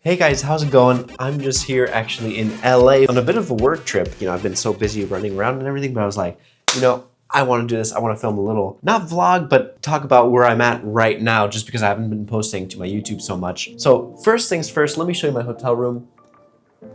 Hey guys, how's it going? I'm just here actually in LA on a bit of a work trip. I've been so busy running around and everything, but I was like, I want to do this. I want to film a little, not vlog, but talk about where I'm at right now just because I haven't been posting to my YouTube so much. So first things first, let me show you my hotel room.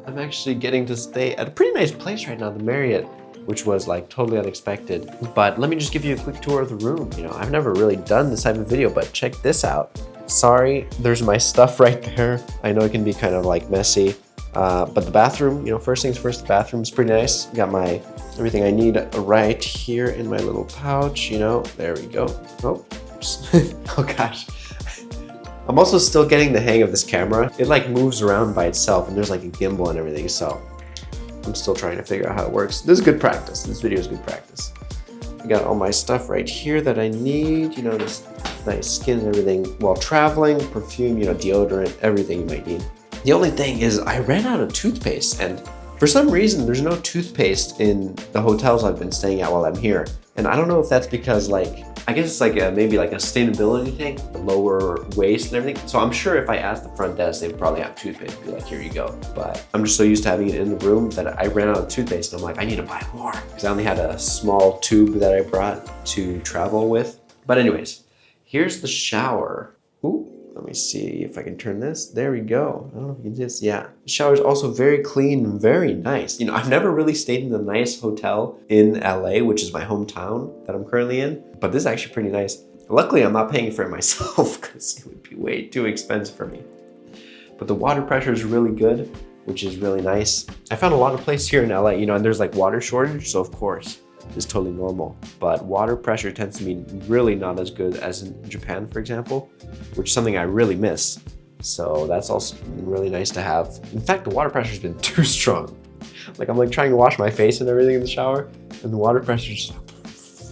I'm actually getting to stay at a pretty nice place right now, the Marriott, which was like totally unexpected. But let me just give you a quick tour of the room. I've never really done this type of video, but check this out. Sorry, there's my stuff right there. I know it can be kind of like messy, but the bathroom, first things first, the bathroom's pretty nice. Got my everything I need right here in my little pouch, there we go. Oh, oops. Oh gosh. I'm also still getting the hang of this camera. It like moves around by itself and there's like a gimbal and everything, so I'm still trying to figure out how it works. This is good practice. This video is good practice. I got all my stuff right here that I need, this nice skin and everything while traveling, perfume, deodorant, everything you might need. The only thing is I ran out of toothpaste, and for some reason there's no toothpaste in the hotels I've been staying at while I'm here. And I don't know if that's because I guess it's like maybe like a sustainability thing, the lower waste and everything. So I'm sure if I asked the front desk, they would probably have toothpaste, be like, here you go. But I'm just so used to having it in the room that I ran out of toothpaste and I'm like, I need to buy more because I only had a small tube that I brought to travel with. But anyways, here's the shower. Ooh, let me see if I can turn this. There we go. I don't know if you can see this. Yeah, the shower is also very clean and very nice. I've never really stayed in a nice hotel in LA, which is my hometown that I'm currently in, but this is actually pretty nice. Luckily, I'm not paying for it myself because it would be way too expensive for me. But the water pressure is really good, which is really nice. I found a lot of places here in LA, and there's like water shortage, so of course, is totally normal, but water pressure tends to be really not as good as in Japan, for example, which is something I really miss. So that's also really nice to have. In fact, the water pressure's been too strong. I'm like trying to wash my face and everything in the shower, and the water pressure just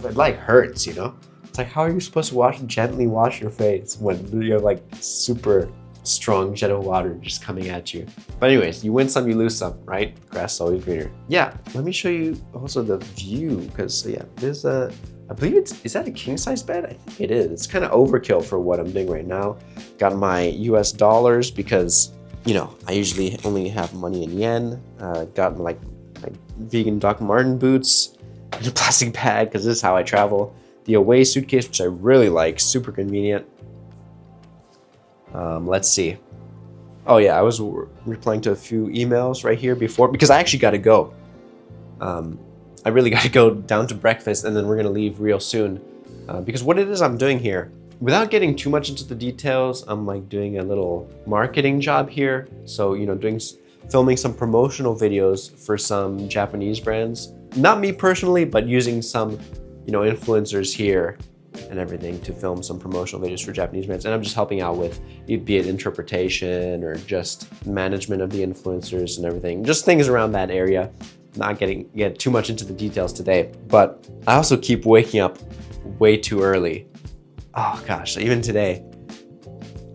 it like hurts, It's like, how are you supposed to gently wash your face when you have like super strong jet of water just coming at you? But anyways, you win some, you lose some, right? Grass is always greener. Yeah, let me show you also the view, because yeah, there's I believe is that a king size bed? I think it is. It's kind of overkill for what I'm doing right now. Got my US dollars because, I usually only have money in yen. Got my vegan Doc Marten boots in a plastic bag because this is how I travel. The Away suitcase, which I really like, super convenient. Let's see. Oh yeah, I was replying to a few emails right here before because I actually got to go. I really got to go down to breakfast and then we're going to leave real soon. Because what it is I'm doing here, without getting too much into the details, I'm like doing a little marketing job here. So, filming some promotional videos for some Japanese brands. Not me personally, but using some, influencers here and everything to film some promotional videos for Japanese brands. And I'm just helping out with, be it interpretation or just management of the influencers and everything. Just things around that area. Not get too much into the details today. But I also keep waking up way too early. Oh gosh, even today,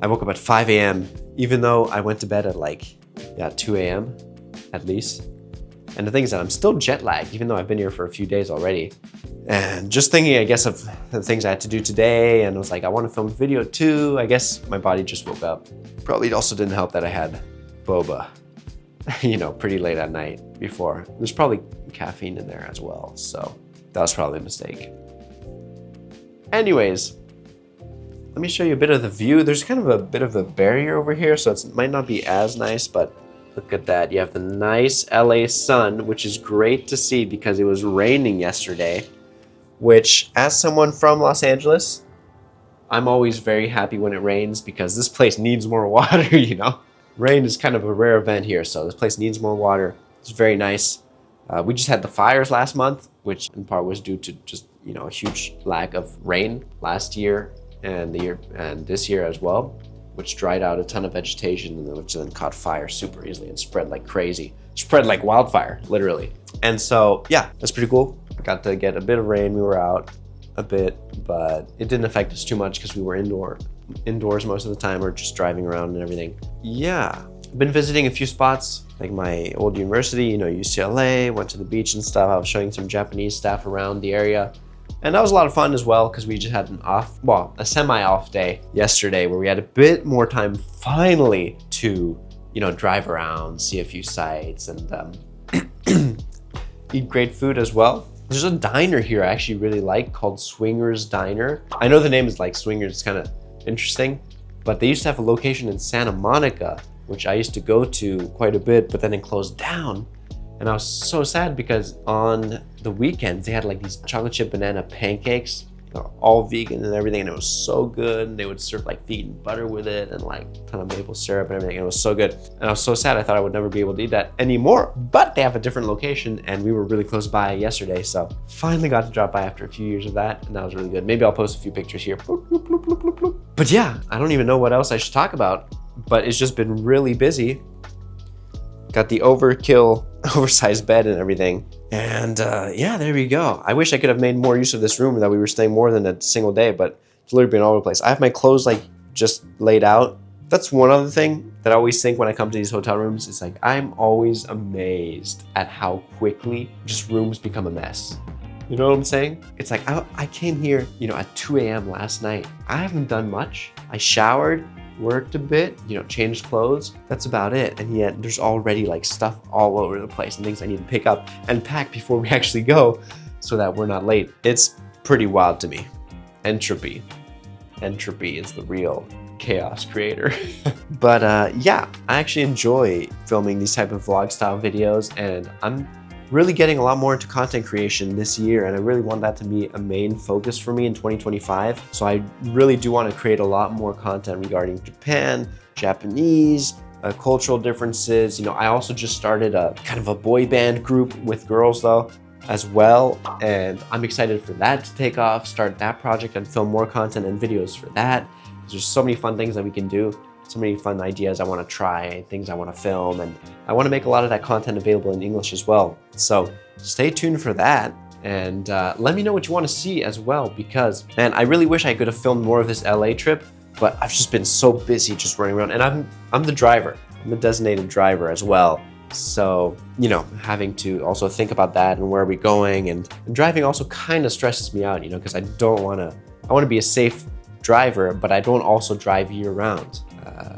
I woke up at 5 a.m. even though I went to bed at 2 a.m. at least. And the thing is that I'm still jet lagged, even though I've been here for a few days already. And just thinking, I guess, of the things I had to do today, and I was like, I want to film a video too. I guess my body just woke up. Probably also didn't help that I had boba, pretty late at night before. There's probably caffeine in there as well, so that was probably a mistake. Anyways, let me show you a bit of the view. There's kind of a bit of a barrier over here, so it might not be as nice, but look at that. You have the nice LA sun, which is great to see because it was raining yesterday. Which, as someone from Los Angeles, I'm always very happy when it rains because this place needs more water, Rain is kind of a rare event here, so this place needs more water. It's very nice. We just had the fires last month, which in part was due to just, a huge lack of rain last year and this year as well, which dried out a ton of vegetation and which then caught fire super easily and spread like crazy. Spread like wildfire, literally. And so, yeah, that's pretty cool. Got to get a bit of rain. We were out a bit, but it didn't affect us too much because we were indoors most of the time or just driving around and everything. Yeah, I've been visiting a few spots, like my old university, UCLA, went to the beach and stuff. I was showing some Japanese staff around the area. And that was a lot of fun as well because we just had a semi-off day yesterday where we had a bit more time finally to drive around, see a few sights, and eat great food as well. There's a diner here I actually really like called Swingers Diner. I know the name is like Swingers, it's kind of interesting, but they used to have a location in Santa Monica, which I used to go to quite a bit, but then it closed down. And I was so sad because on the weekends, they had like these chocolate chip banana pancakes, all vegan and everything, and it was so good. And they would serve like vegan butter with it and like a ton of maple syrup and everything. And it was so good. And I was so sad. I thought I would never be able to eat that anymore, but they have a different location and we were really close by yesterday. So finally got to drop by after a few years of that, and that was really good. Maybe I'll post a few pictures here. But yeah, I don't even know what else I should talk about, but it's just been really busy. Got the oversized bed and everything. And yeah, there we go. I wish I could have made more use of this room, that we were staying more than a single day, but it's literally been all over the place. I have my clothes like just laid out. That's one other thing that I always think when I come to these hotel rooms. It's like, I'm always amazed at how quickly just rooms become a mess. You know what I'm saying? It's like, I came here, at 2 a.m. last night. I haven't done much. I showered, worked a bit, changed clothes. That's about it. And yet there's already like stuff all over the place and things I need to pick up and pack before we actually go so that we're not late. It's pretty wild to me. Entropy is the real chaos creator. But yeah, I actually enjoy filming these type of vlog style videos, and I'm really getting a lot more into content creation this year, and I really want that to be a main focus for me in 2025. So I really do want to create a lot more content regarding Japan, Japanese, cultural differences. I also just started a kind of a boy band group with girls though as well, and I'm excited for that to take off, start that project and film more content and videos for that. There's so many fun things that we can do. So many fun ideas I want to try, things I want to film, and I want to make a lot of that content available in English as well. So stay tuned for that, and let me know what you want to see as well, because man, I really wish I could have filmed more of this LA trip, but I've just been so busy just running around, and I'm the driver. I'm the designated driver as well. So, having to also think about that and where are we going, and driving also kind of stresses me out, because I want to be a safe driver, but I don't also drive year round.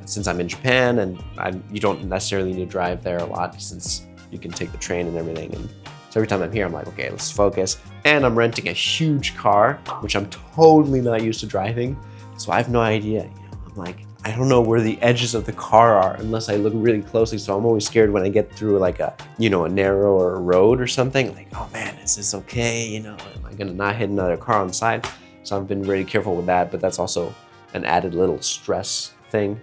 Since I'm in Japan, and you don't necessarily need to drive there a lot since you can take the train and everything. And so every time I'm here, I'm like, okay, let's focus. And I'm renting a huge car, which I'm totally not used to driving. So I have no idea. I'm like, I don't know where the edges of the car are unless I look really closely. So I'm always scared when I get through like a narrower road or something. Like, oh man, is this okay? Am I gonna not hit another car on the side? So I've been really careful with that, but that's also an added little stress thing.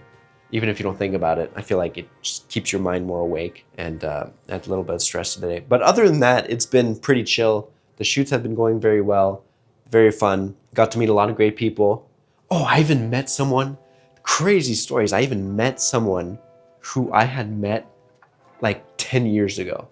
Even if you don't think about it, I feel like it just keeps your mind more awake and adds a little bit of stress today. But other than that, it's been pretty chill. The shoots have been going very well, very fun. Got to meet a lot of great people. Oh, I even met someone, crazy stories. I even met someone who I had met like 10 years ago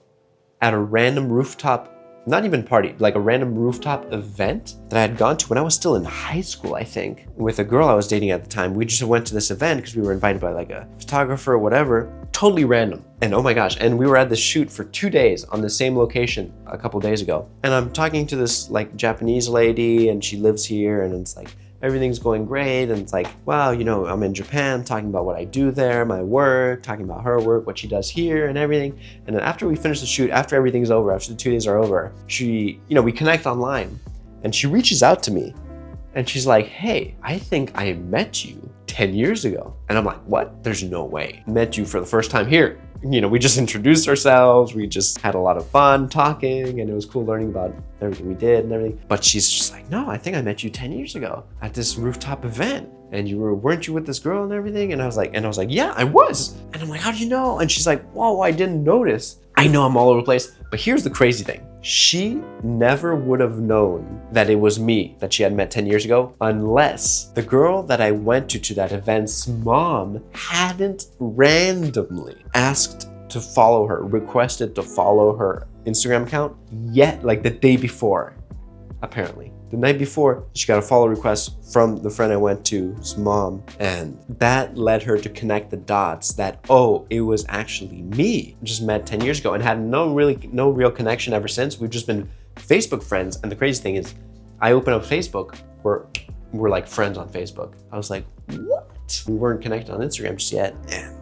at a random rooftop, not even party, like a random rooftop event that I had gone to when I was still in high school, I think, with a girl I was dating at the time. We just went to this event because we were invited by like a photographer or whatever, totally random. And oh my gosh, and we were at the shoot for 2 days on the same location a couple days ago. And I'm talking to this like Japanese lady, and she lives here, and it's like, everything's going great, and it's like, wow, I'm in Japan, talking about what I do there, my work, talking about her work, what she does here and everything. And then after we finish the shoot, after everything's over, after the 2 days are over, she, we connect online, and she reaches out to me, and she's like, hey, I think I met you 10 years ago. And I'm like, what? There's no way. Met you for the first time here. We just introduced ourselves, we just had a lot of fun talking, and it was cool learning about everything we did and everything. But she's just like, no, I think I met you 10 years ago at this rooftop event, and weren't you with this girl and everything? And I was like, yeah, I was. And I'm like, how do you know? And she's like, whoa, I didn't notice. I know I'm all over the place, but here's the crazy thing. She never would have known that it was me that she had met 10 years ago unless the girl that I went to that event's mom hadn't randomly asked to follow her, requested to follow her Instagram account yet, like the day before, apparently. The night before, she got a follow request from the friend I went to's mom, and that led her to connect the dots that, oh, it was actually me. Just met 10 years ago and had no real connection ever since. We've just been Facebook friends, and the crazy thing is, I opened up Facebook, we're like friends on Facebook. I was like, what? We weren't connected on Instagram just yet, and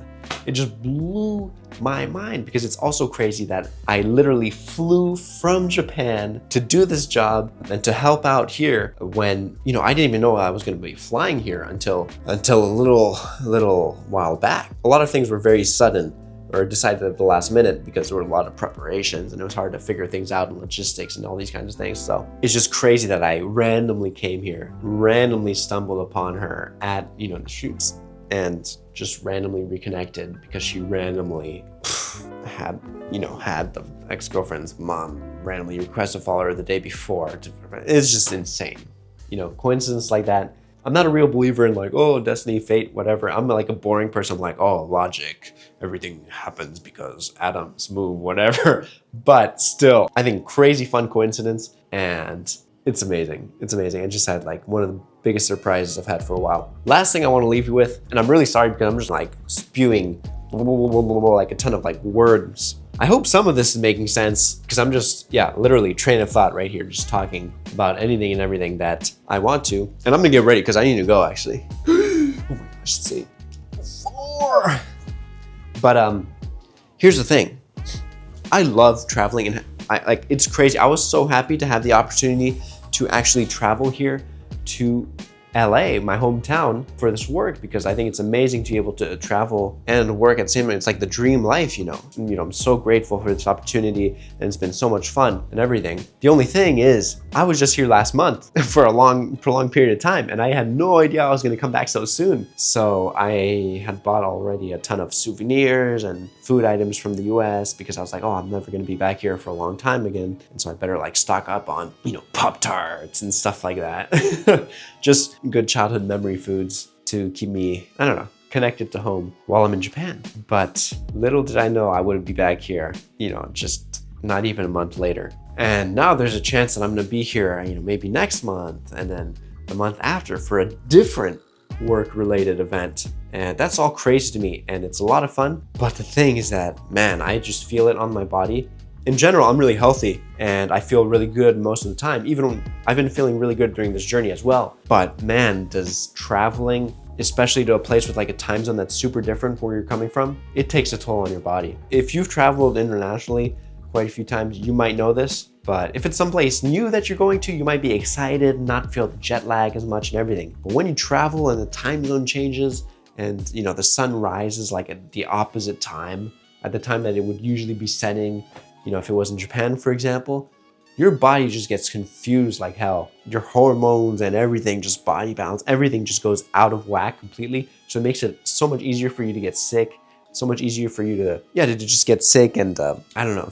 it just blew my mind because it's also crazy that I literally flew from Japan to do this job and to help out here when, I didn't even know I was going to be flying here until a little while back. A lot of things were very sudden or decided at the last minute because there were a lot of preparations and it was hard to figure things out and logistics and all these kinds of things. So it's just crazy that I randomly came here, randomly stumbled upon her at, the shoots and just randomly reconnected because she randomly had the ex-girlfriend's mom randomly request to follow her the day before. It's just insane. Coincidence like that. I'm not a real believer in destiny, fate, whatever. I'm like a boring person. I'm like, logic. Everything happens because atoms move, whatever. But still, I think crazy fun coincidence and it's amazing. It's amazing. I just had one of the biggest surprises I've had for a while. Last thing I want to leave you with, and I'm really sorry because I'm just spewing a ton of words. I hope some of this is making sense because I'm just, literally train of thought right here, just talking about anything and everything that I want to. And I'm gonna get ready because I need to go actually. Oh my gosh, let's see. 4. But here's the thing. I love traveling and it's crazy. I was so happy to have the opportunity to actually travel here to LA, my hometown, for this work because I think it's amazing to be able to travel and work at the same time. It's like the dream life, I'm so grateful for this opportunity and it's been so much fun and everything. The only thing is, I was just here last month for a prolonged period of time and I had no idea I was going to come back so soon. So I had bought already a ton of souvenirs and food items from the US because I was like, I'm never going to be back here for a long time again. And so I better stock up on, Pop-Tarts and stuff like that. Just good childhood memory foods to keep me, connected to home while I'm in Japan. But little did I know I would be back here, just not even a month later. And now there's a chance that I'm gonna be here, maybe next month and then the month after for a different work-related event. And that's all crazy to me and it's a lot of fun. But the thing is that, man, I just feel it on my body. In general, I'm really healthy and I feel really good most of the time, even when I've been feeling really good during this journey as well. But man, does traveling, especially to a place with a time zone that's super different from where you're coming from, it takes a toll on your body. If you've traveled internationally quite a few times, you might know this, but if it's someplace new that you're going to, you might be excited, not feel the jet lag as much and everything. But when you travel and the time zone changes and the sun rises at the opposite time, at the time that it would usually be setting, if it was in Japan, for example, your body just gets confused like hell. Your hormones and everything, just body balance, everything just goes out of whack completely. So it makes it so much easier for you to get sick, so much easier for you to just get sick and,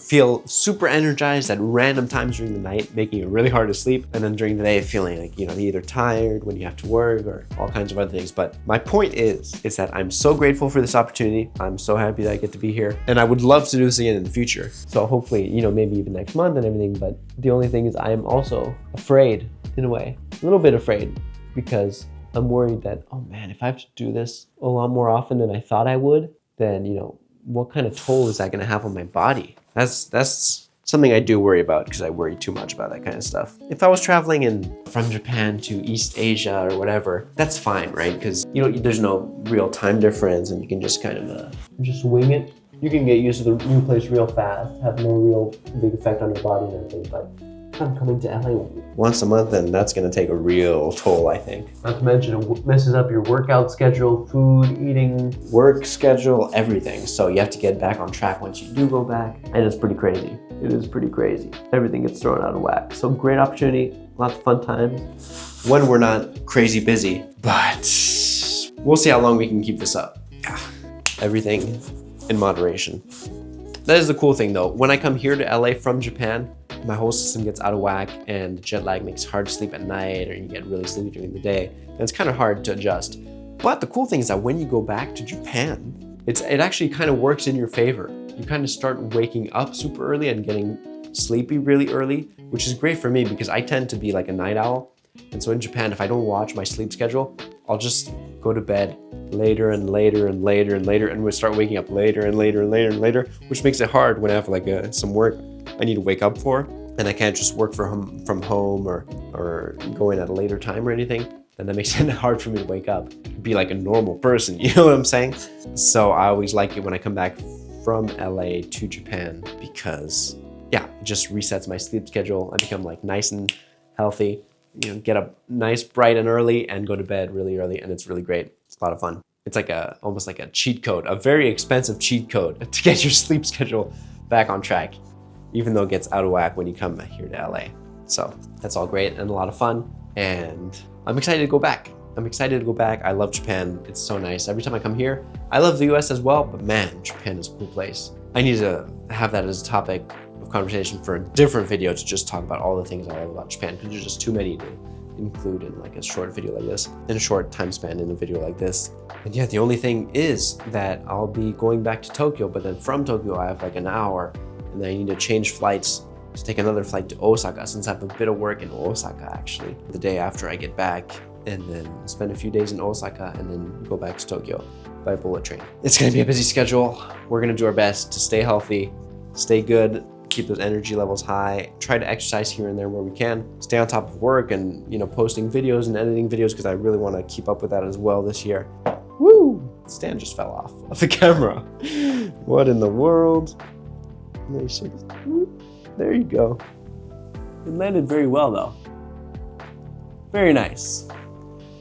feel super energized at random times during the night, making it really hard to sleep. And then during the day, feeling either tired when you have to work or all kinds of other things. But my point is that I'm so grateful for this opportunity. I'm so happy that I get to be here and I would love to do this again in the future. So hopefully, maybe even next month and everything. But the only thing is I am also afraid in a way, a little bit afraid because I'm worried that, oh man, if I have to do this a lot more often than I thought I would, then, what kind of toll is that going to have on my body? That's something I do worry about because I worry too much about that kind of stuff. If I was traveling from Japan to East Asia or whatever, that's fine, right? Because, there's no real time difference and you can just kind of just wing it. You can get used to the new place real fast, have no real big effect on your body and everything, but I'm coming to LA once a month and that's going to take a real toll, I think. Not to mention it messes up your workout schedule, food, eating, work schedule, everything. So you have to get back on track once you do go back. And it's pretty crazy. It is pretty crazy. Everything gets thrown out of whack. So great opportunity, lots of fun times when we're not crazy busy, but we'll see how long we can keep this up. Everything in moderation. That is the cool thing though. When I come here to LA from Japan, my whole system gets out of whack and the jet lag makes it hard to sleep at night or you get really sleepy during the day. And it's kind of hard to adjust. But the cool thing is that when you go back to Japan, it actually kind of works in your favor. You kind of start waking up super early and getting sleepy really early, which is great for me because I tend to be like a night owl. And so in Japan, if I don't watch my sleep schedule, I'll just go to bed later and later and later and later and we'll start waking up later and later and later and later, which makes it hard when I have some work I need to wake up for and I can't just work from home or go in at a later time or anything. and that makes it hard for me to wake up, be like a normal person, you know what I'm saying? So I always like it when I come back from LA to Japan because, yeah, it just resets my sleep schedule. I become like nice and healthy, you know, get up nice, bright and early and go to bed really early, and it's really great. It's a lot of fun. It's like almost like a cheat code, a very expensive cheat code to get your sleep schedule back on track, even though it gets out of whack when you come here to LA. So that's all great and a lot of fun, and I'm excited to go back. I love Japan. It's so nice. Every time I come here, I love the US as well, but man, Japan is a cool place. I need to have that as a topic of conversation for a different video to just talk about all the things I love about Japan, because there's just too many to include in like a short video like this, in a short time span in a video like this. And yeah, the only thing is that I'll be going back to Tokyo, but then from Tokyo I have like an hour, and then I need to change flights to take another flight to Osaka, since I have a bit of work in Osaka actually the day after I get back, and then spend a few days in Osaka and then go back to Tokyo by bullet train. It's gonna be a busy schedule. We're gonna do our best to stay healthy, stay good, keep those energy levels high, try to exercise here and there where we can, stay on top of work and, you know, posting videos and editing videos, because I really want to keep up with that as well this year. Woo! The stand just fell off of the camera. What in the world? There you go. It landed very well though. Very nice.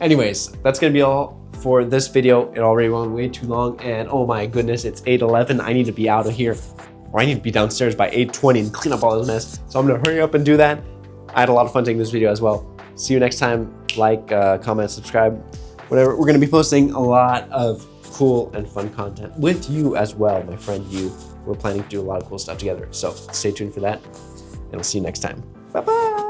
Anyways, that's gonna be all for this video. It already went way too long, and oh my goodness, it's 8:11. I need to be out of here, or I need to be downstairs by 8:20 and clean up all this mess. So I'm gonna hurry up and do that. I had a lot of fun taking this video as well. See you next time. Like, comment, subscribe, whatever. We're gonna be posting a lot of cool and fun content with you as well, my friend you. We're planning to do a lot of cool stuff together. So stay tuned for that, and I'll see you next time. Bye-bye.